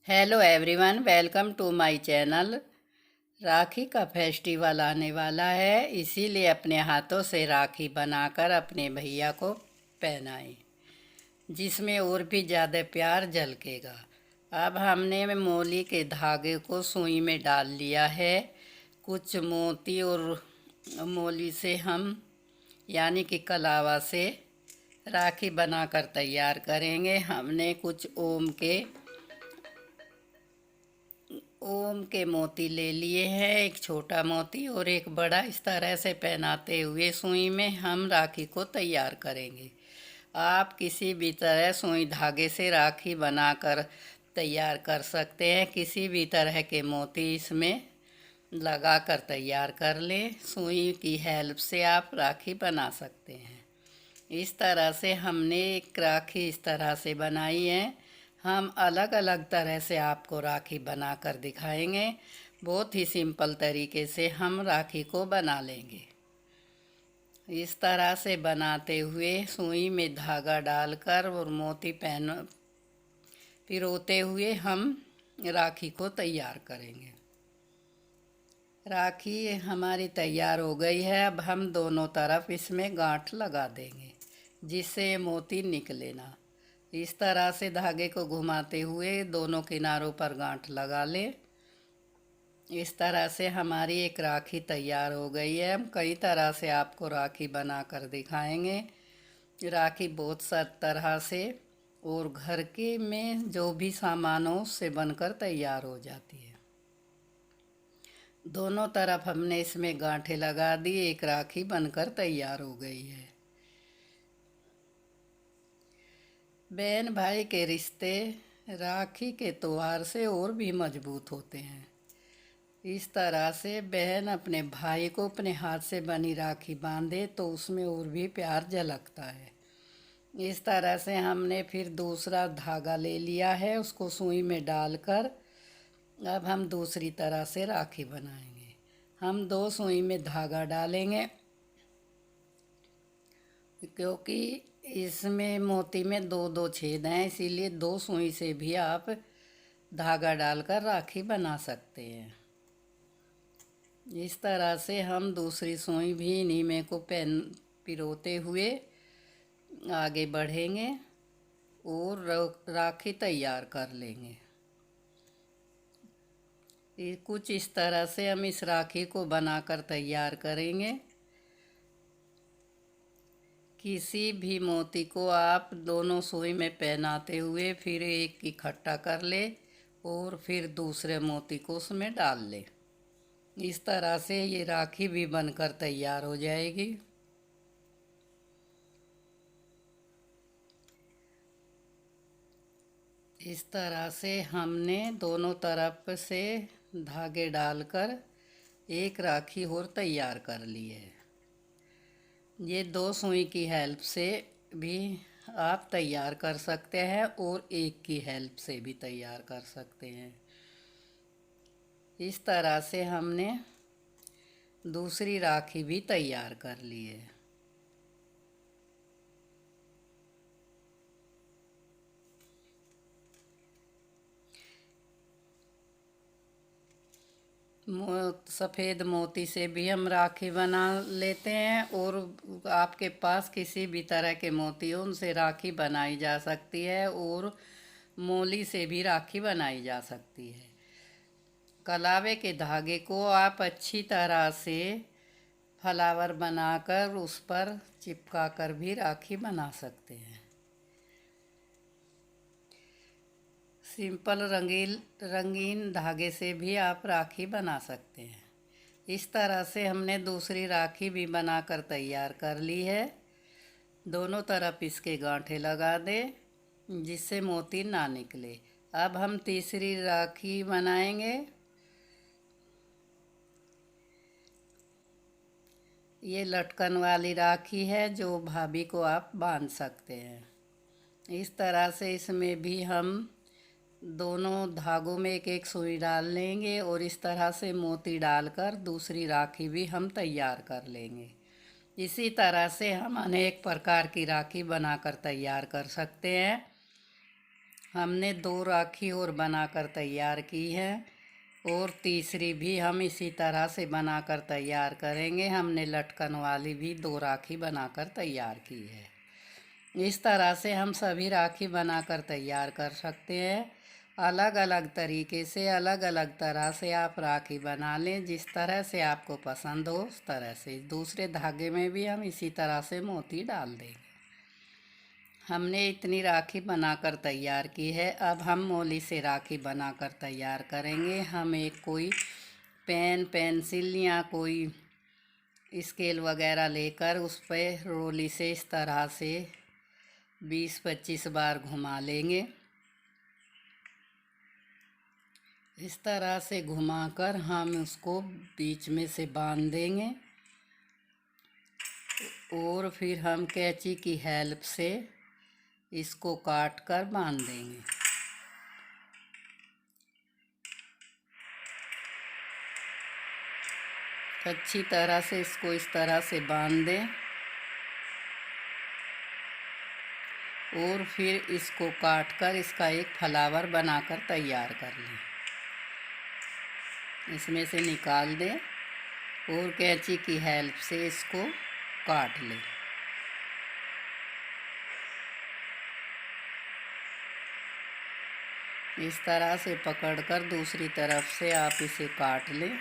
Hello everyone, welcome to my channel. Rakhi का festival आने वाला है, इसीलिए अपने हाथों से राखी बनाकर अपने भैया को पहनाएं, जिसमें और भी ज़्यादा प्यार झलकेगा। अब हमने मोली के धागे को सुई में डाल लिया है। कुछ मोती और मोली से हम यानी कि कलावा से राखी बनाकर तैयार करेंगे। हमने कुछ ओम के मोती ले लिए हैं, एक छोटा मोती और एक बड़ा। इस तरह से पहनाते हुए सुई में हम राखी को तैयार करेंगे। आप किसी भी तरह सुई धागे से राखी बनाकर तैयार कर सकते हैं। किसी भी तरह के मोती इसमें लगा कर तैयार कर लें। सुई की हेल्प से आप राखी बना सकते हैं। इस तरह से हमने एक राखी इस तरह से बनाई है। हम अलग अलग तरह से आपको राखी बना कर दिखाएंगे। बहुत ही सिंपल तरीके से हम राखी को बना लेंगे। इस तरह से बनाते हुए सुई में धागा डालकर और मोती पिरोते हुए हम राखी को तैयार करेंगे। राखी हमारी तैयार हो गई है। अब हम दोनों तरफ इसमें गांठ लगा देंगे, जिससे मोती निकले ना। इस तरह से धागे को घुमाते हुए दोनों किनारों पर गांठ लगा ले। इस तरह से हमारी एक राखी तैयार हो गई है। हम कई तरह से आपको राखी बनाकर दिखाएंगे। राखी बहुत सा तरह से और घर के में जो भी सामानों से बनकर तैयार हो जाती है। दोनों तरफ हमने इसमें गांठें लगा दी। एक राखी बनकर तैयार हो गई है। बहन भाई के रिश्ते राखी के त्योहार से और भी मजबूत होते हैं। इस तरह से बहन अपने भाई को अपने हाथ से बनी राखी बांधे तो उसमें और भी प्यार झलकता है। इस तरह से हमने फिर दूसरा धागा ले लिया है, उसको सुई में डालकर अब हम दूसरी तरह से राखी बनाएंगे। हम दो सुई में धागा डालेंगे, क्योंकि इसमें मोती में दो दो छेद हैं, इसीलिए दो सुई से भी आप धागा डालकर राखी बना सकते हैं। इस तरह से हम दूसरी सुई भी इन्हीं में को पिरोते हुए आगे बढ़ेंगे और राखी तैयार कर लेंगे। कुछ इस तरह से हम इस राखी को बनाकर तैयार करेंगे। किसी भी मोती को आप दोनों सुई में पहनाते हुए फिर एक इकट्ठा कर ले और फिर दूसरे मोती को उसमें डाल ले। इस तरह से ये राखी भी बनकर तैयार हो जाएगी। इस तरह से हमने दोनों तरफ से धागे डालकर एक राखी और तैयार कर ली है। ये दो सुई की हेल्प से भी आप तैयार कर सकते हैं और एक की हेल्प से भी तैयार कर सकते हैं। इस तरह से हमने दूसरी राखी भी तैयार कर ली है। सफ़ेद मोती से भी हम राखी बना लेते हैं और आपके पास किसी भी तरह के मोती हो उनसे राखी बनाई जा सकती है और मोली से भी राखी बनाई जा सकती है। कलावे के धागे को आप अच्छी तरह से फ्लावर बनाकर उस पर चिपका कर भी राखी बना सकते हैं। सिंपल रंगीन धागे से भी आप राखी बना सकते हैं। इस तरह से हमने दूसरी राखी भी बनाकर तैयार कर ली है। दोनों तरफ इसके गांठें लगा दें, जिससे मोती ना निकले। अब हम तीसरी राखी बनाएंगे। ये लटकन वाली राखी है जो भाभी को आप बांध सकते हैं। इस तरह से इसमें भी हम दोनों धागों में एक एक सुई डाल लेंगे और इस तरह से मोती डालकर दूसरी राखी भी हम तैयार कर लेंगे। इसी तरह से हम अनेक प्रकार की राखी बनाकर तैयार कर सकते हैं। हमने 2 राखी और बनाकर तैयार की है और तीसरी भी हम इसी तरह से बनाकर तैयार करेंगे। हमने लटकन वाली भी 2 राखी बनाकर तैयार की है। इस तरह से हम सभी राखी बनाकर तैयार कर सकते हैं। अलग अलग तरीके से अलग अलग तरह से आप राखी बना लें, जिस तरह से आपको पसंद हो उस तरह से। दूसरे धागे में भी हम इसी तरह से मोती डाल देंगे। हमने इतनी राखी बनाकर तैयार की है। अब हम मोली से राखी बनाकर तैयार करेंगे। हम एक कोई पेन, पेंसिल या कोई स्केल वगैरह लेकर उस पर रोली से इस तरह से 20-25 बार घुमा लेंगे। इस तरह से घुमाकर हम उसको बीच में से बांध देंगे और फिर हम कैंची की हेल्प से इसको काट कर बांध देंगे। अच्छी तरह से इसको इस तरह से बांध दें और फिर इसको काट कर इसका एक फ्लावर बनाकर तैयार कर लें। इसमें से निकाल दें और कैंची की हेल्प से इसको काट लें। इस तरह से पकड़कर दूसरी तरफ से आप इसे काट लें।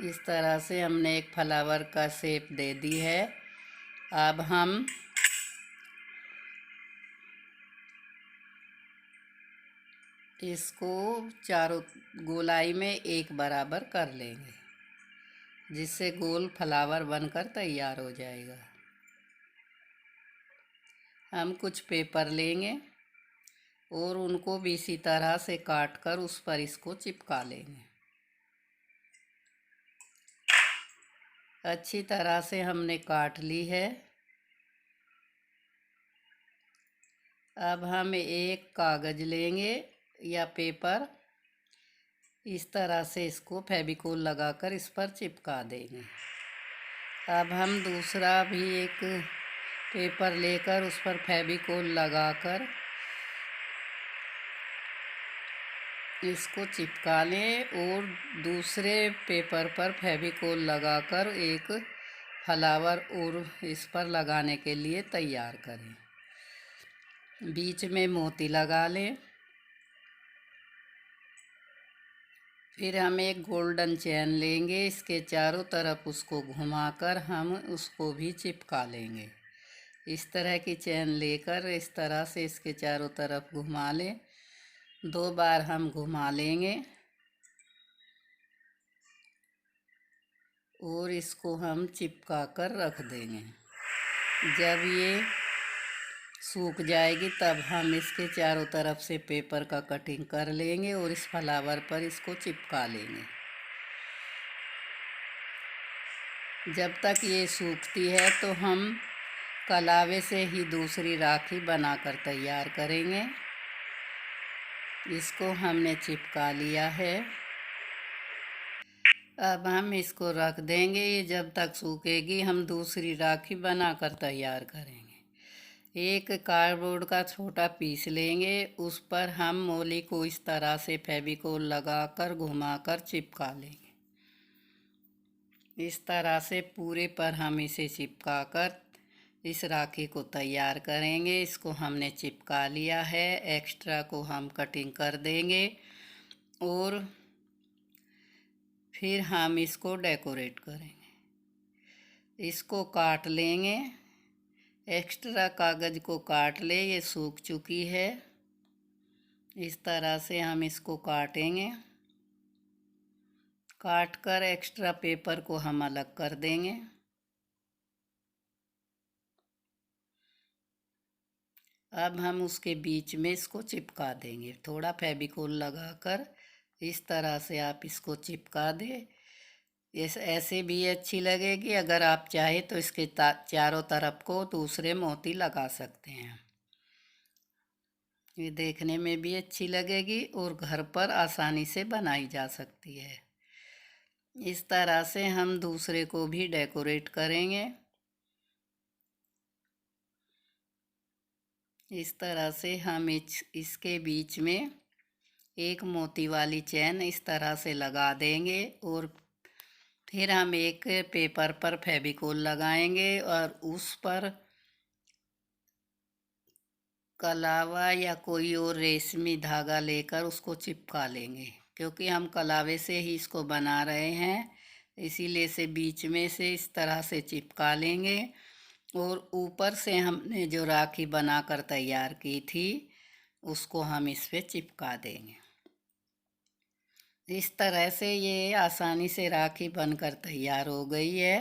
इस तरह से हमने एक फ्लावर का शेप दे दी है। अब हम इसको चारों गोलाई में एक बराबर कर लेंगे, जिससे गोल फ्लावर बनकर तैयार हो जाएगा। हम कुछ पेपर लेंगे और उनको भी इसी तरह से काट कर उस पर इसको चिपका लेंगे। अच्छी तरह से हमने काट ली है। अब हम एक कागज़ लेंगे या पेपर, इस तरह से इसको फेविकोल लगाकर इस पर चिपका देंगे। अब हम दूसरा भी एक पेपर लेकर उस पर फेविकोल लगाकर इसको चिपका लें और दूसरे पेपर पर फेविकोल लगाकर एक फ्लावर और इस पर लगाने के लिए तैयार करें। बीच में मोती लगा लें। फिर हम एक गोल्डन चेन लेंगे, इसके चारों तरफ उसको घुमाकर हम उसको भी चिपका लेंगे। इस तरह की चेन लेकर इस तरह से इसके चारों तरफ घुमा लें। 2 बार हम घुमा लेंगे और इसको हम चिपका कर रख देंगे। जब ये सूख जाएगी तब हम इसके चारों तरफ से पेपर का कटिंग कर लेंगे और इस फ्लावर पर इसको चिपका लेंगे। जब तक ये सूखती है तो हम कलावे से ही दूसरी राखी बनाकर तैयार करेंगे। इसको हमने चिपका लिया है। अब हम इसको रख देंगे। ये जब तक सूखेगी हम दूसरी राखी बनाकर तैयार करेंगे। एक कार्डबोर्ड का छोटा पीस लेंगे, उस पर हम मोली को इस तरह से फेविकोल लगाकर घुमाकर चिपका लेंगे। इस तरह से पूरे पर हम इसे चिपकाकर इस राखी को तैयार करेंगे। इसको हमने चिपका लिया है। एक्स्ट्रा को हम कटिंग कर देंगे और फिर हम इसको डेकोरेट करेंगे। इसको काट लेंगे। एक्स्ट्रा कागज़ को काट ले, ये सूख चुकी है। इस तरह से हम इसको काटेंगे। काट कर एक्स्ट्रा पेपर को हम अलग कर देंगे। अब हम उसके बीच में इसको चिपका देंगे। थोड़ा फेविकोल लगाकर इस तरह से आप इसको चिपका दें। ऐसे भी अच्छी लगेगी। अगर आप चाहे तो इसके चारों तरफ को दूसरे मोती लगा सकते हैं। ये देखने में भी अच्छी लगेगी और घर पर आसानी से बनाई जा सकती है। इस तरह से हम दूसरे को भी डेकोरेट करेंगे। इस तरह से हम इसके बीच में एक मोती वाली चैन इस तरह से लगा देंगे और फिर हम एक पेपर पर फेविकोल लगाएंगे और उस पर कलावा या कोई और रेशमी धागा लेकर उसको चिपका लेंगे। क्योंकि हम कलावे से ही इसको बना रहे हैं, इसीलिए इसे बीच में से इस तरह से चिपका लेंगे और ऊपर से हमने जो राखी बनाकर तैयार की थी उसको हम इस पे चिपका देंगे। इस तरह से ये आसानी से राखी बनकर तैयार हो गई है।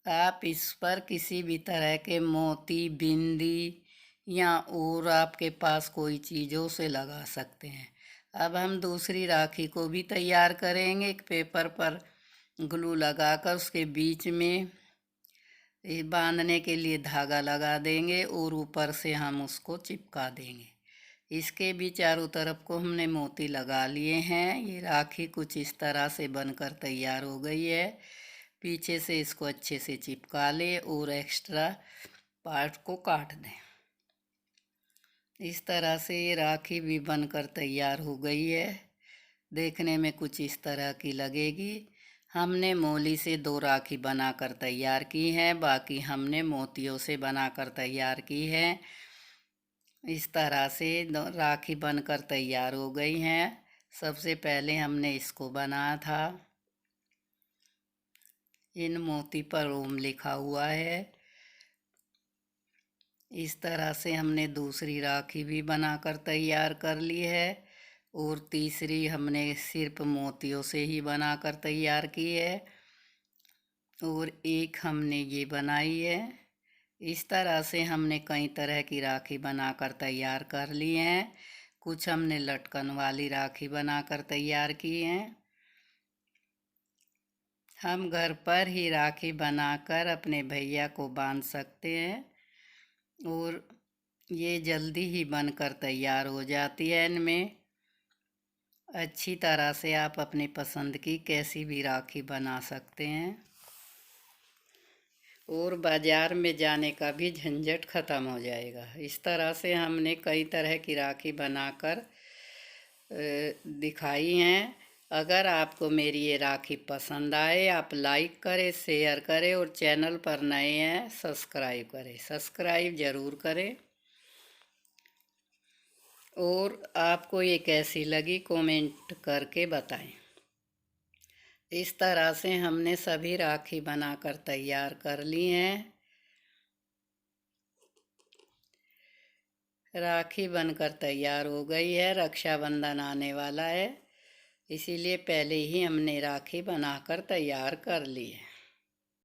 आप इस पर किसी भी तरह के मोती, बिंदी या और आपके पास कोई चीज़ों से लगा सकते हैं। अब हम दूसरी राखी को भी तैयार करेंगे। एक पेपर पर ग्लू लगाकर उसके बीच में बांधने के लिए धागा लगा देंगे और ऊपर से हम उसको चिपका देंगे। इसके भी चारों तरफ को हमने मोती लगा लिए हैं। ये राखी कुछ इस तरह से बनकर तैयार हो गई है। पीछे से इसको अच्छे से चिपका ले और एक्स्ट्रा पार्ट को काट दें। इस तरह से ये राखी भी बनकर तैयार हो गई है। देखने में कुछ इस तरह की लगेगी। हमने मोली से 2 राखी बनाकर तैयार की है, बाकी हमने मोतियों से बनाकर तैयार की है। इस तरह से राखी बनकर तैयार हो गई हैं। सबसे पहले हमने इसको बनाया था। इन मोती पर ओम लिखा हुआ है। इस तरह से हमने दूसरी राखी भी बनाकर तैयार कर ली है और तीसरी हमने सिर्फ मोतियों से ही बनाकर तैयार की है और एक हमने ये बनाई है। इस तरह से हमने कई तरह की राखी बनाकर तैयार कर ली हैं। कुछ हमने लटकन वाली राखी बनाकर तैयार की हैं। हम घर पर ही राखी बनाकर अपने भैया को बांध सकते हैं और ये जल्दी ही बनकर तैयार हो जाती है। इनमें अच्छी तरह से आप अपनी पसंद की कैसी भी राखी बना सकते हैं और बाज़ार में जाने का भी झंझट ख़त्म हो जाएगा। इस तरह से हमने कई तरह की राखी बनाकर दिखाई हैं। अगर आपको मेरी ये राखी पसंद आए, आप लाइक करें, शेयर करें और चैनल पर नए हैं सब्सक्राइब करें। सब्सक्राइब ज़रूर करें और आपको ये कैसी लगी कमेंट करके बताएं। इस तरह से हमने सभी राखी बनाकर तैयार कर ली हैं। राखी बनकर तैयार हो गई है। रक्षाबंधन आने वाला है, इसीलिए पहले ही हमने राखी बनाकर तैयार कर ली है।